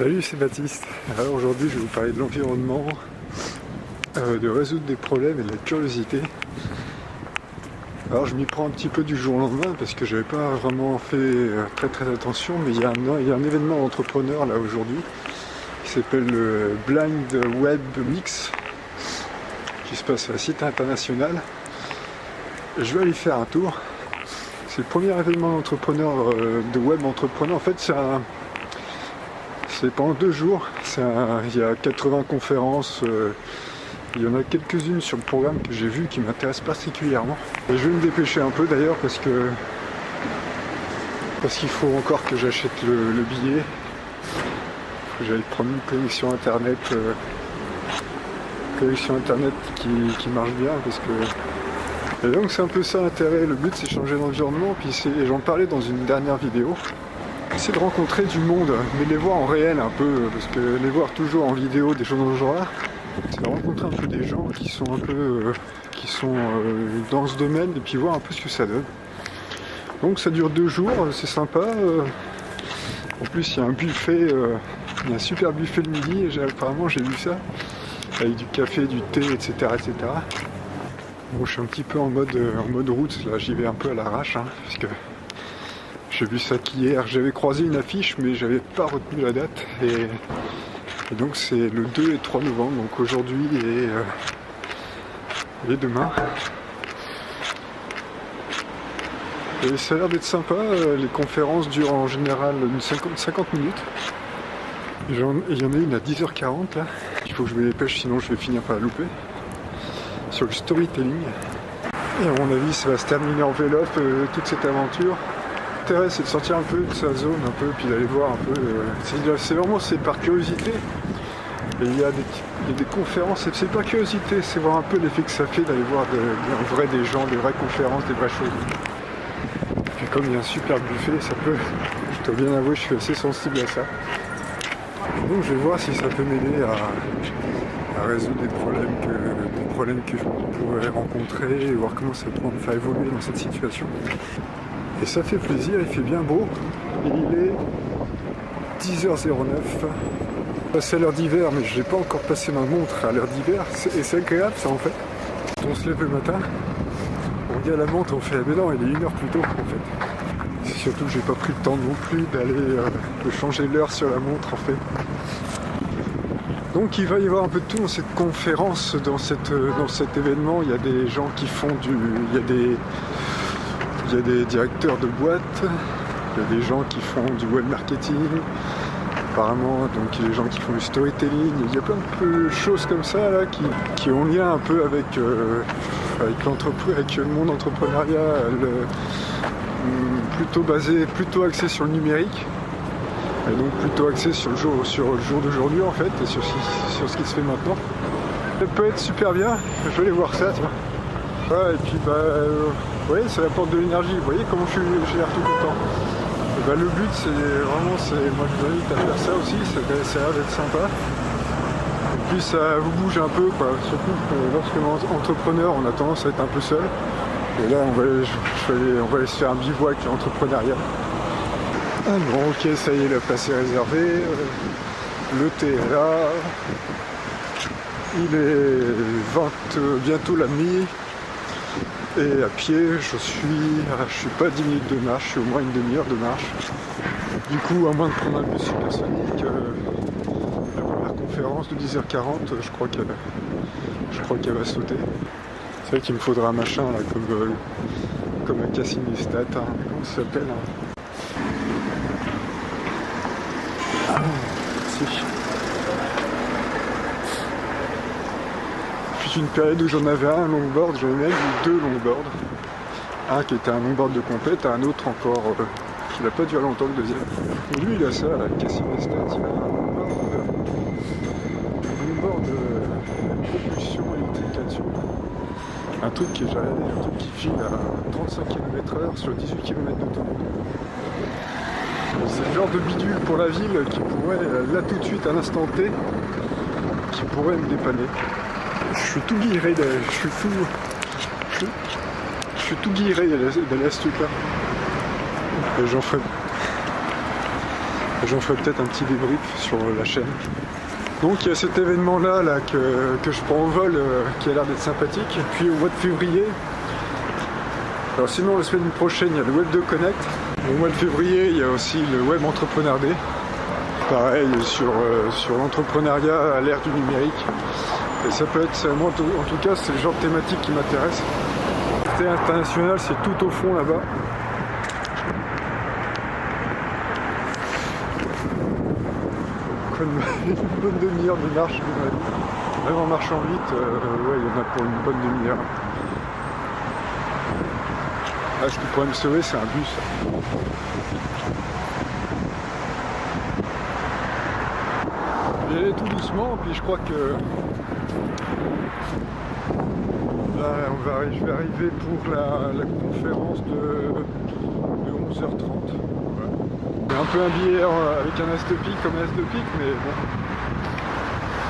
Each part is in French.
Salut, c'est Baptiste. Alors aujourd'hui, je vais vous parler de l'environnement, de résoudre des problèmes et de la curiosité. Alors je m'y prends un petit peu du jour au lendemain parce que j'avais pas vraiment fait très attention, mais il y a un événement d'entrepreneur là aujourd'hui qui s'appelle le Blind Web Mix qui se passe à la Cité internationale. Je vais aller faire un tour. C'est le premier événement d'entrepreneur, de web entrepreneur. En fait, c'est pendant 2 jours. Il y a 80 conférences. Il y en a quelques-unes sur le programme que j'ai vu qui m'intéressent particulièrement. Et je vais me dépêcher un peu d'ailleurs parce qu'il faut encore que j'achète le billet. Il faut que j'aille prendre une connexion internet qui marche bien parce que. Et donc c'est un peu ça l'intérêt. Le but c'est changer d'environnement. Puis j'en parlais dans une dernière vidéo. C'est de rencontrer du monde, mais les voir en réel un peu, parce que les voir toujours en vidéo, des choses dans ce genre-là, c'est de rencontrer un peu des gens qui sont dans ce domaine et puis voir un peu ce que ça donne. Donc ça dure 2 jours, c'est sympa. En plus il y a un buffet, il y a un super buffet le midi, et apparemment j'ai vu ça, avec du café, du thé, etc. Bon, je suis un petit peu en mode route, là j'y vais un peu à l'arrache, parce que j'ai vu ça qu'hier, j'avais croisé une affiche mais j'avais pas retenu la date et donc c'est le 2 et 3 novembre, donc aujourd'hui et demain. Et ça a l'air d'être sympa, les conférences durent en général 50 minutes. Il y en a une à 10h40 là, il faut que je me dépêche sinon je vais finir par la louper. Sur le storytelling. Et à mon avis ça va se terminer en vélo, toute cette aventure. L'intérêt c'est de sortir un peu de sa zone un peu puis d'aller voir un peu c'est par curiosité et il y a des conférences, c'est par curiosité, c'est voir un peu l'effet que ça fait d'aller voir des gens, des vraies conférences, des vraies choses. Puis comme il y a un super buffet, je dois bien avouer je suis assez sensible à ça. Donc je vais voir si ça peut m'aider à résoudre des problèmes que je pourrais rencontrer et voir comment ça peut me faire évoluer dans cette situation. Et ça fait plaisir, il fait bien beau. Il est 10h09. C'est à l'heure d'hiver, mais je n'ai pas encore passé ma montre à l'heure d'hiver. Et c'est agréable ça en fait. Quand on se lève le matin, on regarde la montre, on fait mais non, il est 1 heure plus tôt en fait. C'est surtout que j'ai pas pris le temps non plus de changer l'heure sur la montre en fait. Donc il va y avoir un peu de tout dans cette conférence, dans cet événement. Il y a des gens qui font il y a des directeurs de boîtes, il y a des gens qui font du web marketing, apparemment, donc il y a des gens qui font du storytelling, il y a plein de choses comme ça là, qui ont lien un peu avec le monde entrepreneuriat, plutôt axé sur le numérique, et donc plutôt axé sur le jour d'aujourd'hui en fait, et sur ce qui se fait maintenant. Ça peut être super bien, je vais aller voir ça, tiens. Ouais, et puis vous voyez, ça apporte de l'énergie, vous voyez comment j'ai l'air tout content. Et le but moi je vous invite à faire ça aussi, ça a l'air d'être sympa. Et puis ça vous bouge un peu quoi, surtout que lorsque l'on est entrepreneur on a tendance à être un peu seul. Et là on va aller se faire un bivouac entrepreneurial. Ah bon ok, ça y est, la place est réservée, le thé est là, il est bientôt la nuit. Et à pied, je suis pas à 10 minutes de marche, je suis au moins une demi-heure de marche. Du coup, à moins de prendre un bus supersonique, la première conférence de 10h40, je crois qu'elle va sauter. C'est vrai qu'il me faudra un machin là, comme un Cassim Lestat, comment ça s'appelle Si. Une période où j'en avais un longboard, j'en ai même eu 2 longboards. Un qui était un longboard de compète, un autre encore qui n'a pas duré longtemps le deuxième. Et lui il a ça, la Cassim Lestat, il a un longboard de propulsion électrique là-dessus. Un truc qui file à 35 km/h sur 18 km d'autoroute. C'est le genre de bidule pour la ville qui pourrait, là tout de suite à l'instant T, qui pourrait me dépanner. Je suis tout guiré d'aller à ce truc là. Et j'en ferai. J'en ferai peut-être un petit débrief sur la chaîne. Donc il y a cet événement là, que je prends au vol qui a l'air d'être sympathique. Et puis au mois de février, alors sinon la semaine prochaine il y a le Web 2 Connect. Au mois de février il y a aussi le Web Entrepreneur Day. Pareil sur l'entrepreneuriat à l'ère du numérique. Et ça peut être, moi en tout cas c'est le genre de thématique qui m'intéresse. Côté international c'est tout au fond là-bas. Une bonne demi-heure de marche, même en marchant vite, ouais, il y en a pour une bonne demi-heure. Ah, ce qui pourrait me sauver, c'est un bus. J'y allais tout doucement, puis je crois que là, je vais arriver pour la conférence de 11h30. J'ai un peu un billet avec un as de pique comme un as de pique, mais bon,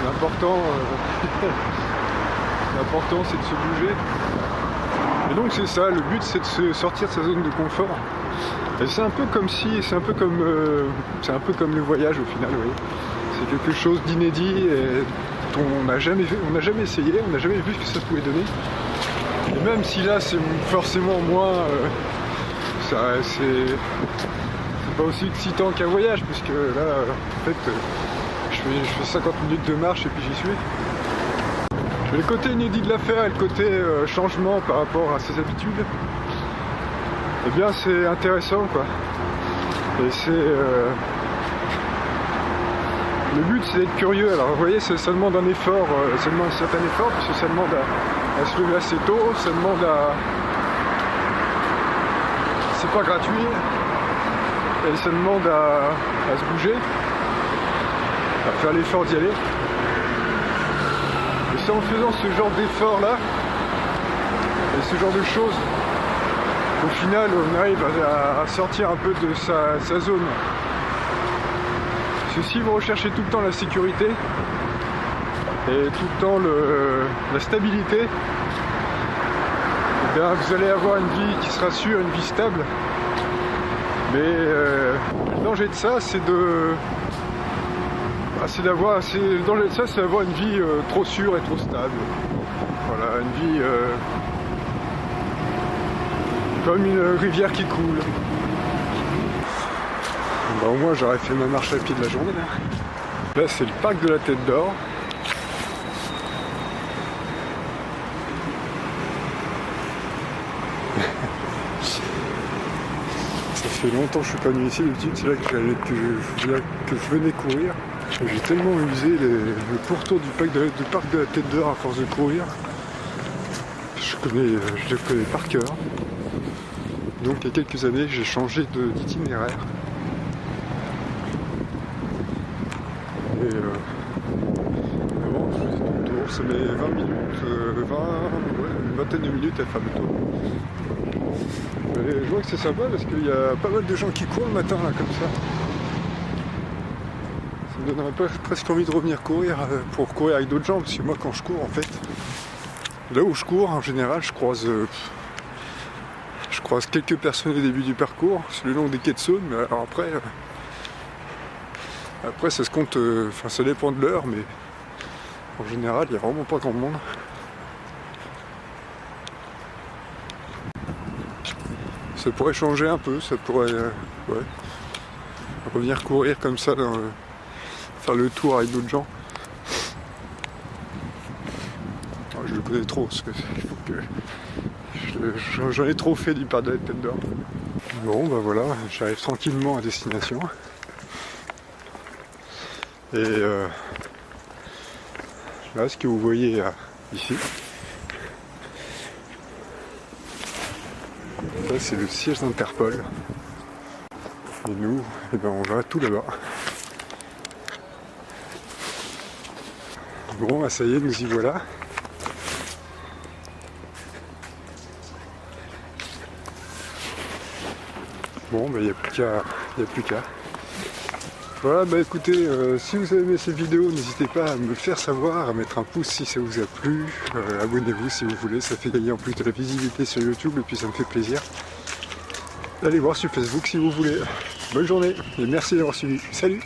l'important c'est de se bouger. Et donc c'est ça, le but c'est de se sortir de sa zone de confort. Et c'est un peu comme le voyage au final, oui. C'est quelque chose d'inédit et dont on n'a jamais essayé, on n'a jamais vu ce que ça pouvait donner. Et même si là c'est forcément moins, c'est pas aussi excitant qu'un voyage, puisque là en fait je fais 50 minutes de marche et puis j'y suis. Mais le côté inédit de l'affaire et le côté changement par rapport à ses habitudes, eh bien c'est intéressant quoi. Et c'est le but c'est d'être curieux. Alors vous voyez ça demande un effort, ça demande un certain effort, puisque ça demande à se lever assez tôt, ça demande à... c'est pas gratuit. Et ça demande à se bouger, à faire l'effort d'y aller. Et c'est en faisant ce genre d'effort là, et ce genre de choses, au final on arrive à sortir un peu de sa zone. Parce que si vous recherchez tout le temps la sécurité, et tout le temps la stabilité, eh bien, vous allez avoir une vie qui sera sûre, une vie stable. Mais le danger de ça, c'est d'avoir une vie trop sûre et trop stable. Voilà, une vie comme une rivière qui coule. Bah, au moins j'aurais fait ma marche à pied de la journée là. Là c'est le parc de la Tête d'Or. Ça fait longtemps que je suis pas venu ici, d'habitude c'est là que je venais courir. J'ai tellement usé le pourtour du parc de la Tête d'Or à force de courir. Je le connais par cœur. Donc il y a quelques années j'ai changé d'itinéraire. Et bon, je faisais tout le tour, ça met 20 minutes, une vingtaine de minutes à faire le tour. Et je vois que c'est sympa parce qu'il y a pas mal de gens qui courent le matin là comme ça. Ça me donnerait presque envie de revenir courir pour courir avec d'autres gens, parce que moi quand je cours en fait, là où je cours en général je croise quelques personnes au début du parcours, c'est le long des quais de Saône, mais alors après ça se compte, ça dépend de l'heure, mais en général il n'y a vraiment pas grand monde. Ça pourrait changer un peu, ça pourrait revenir courir comme ça, faire le tour avec d'autres gens. Alors, je le connais trop, parce que j'en ai trop fait du parc de la Tête d'Or. Bon bah voilà, j'arrive tranquillement à destination. Et là ce que vous voyez ici, ça c'est le siège d'Interpol. Et nous, on va tout là-bas. Bon, bah ça y est, nous y voilà. Bon, bah il n'y a plus qu'à. Voilà, bah écoutez, si vous avez aimé cette vidéo, n'hésitez pas à me le faire savoir, à mettre un pouce si ça vous a plu, abonnez-vous si vous voulez, ça fait gagner en plus de la visibilité sur YouTube et puis ça me fait plaisir. Allez voir sur Facebook si vous voulez. bonne journée et merci d'avoir suivi. Salut!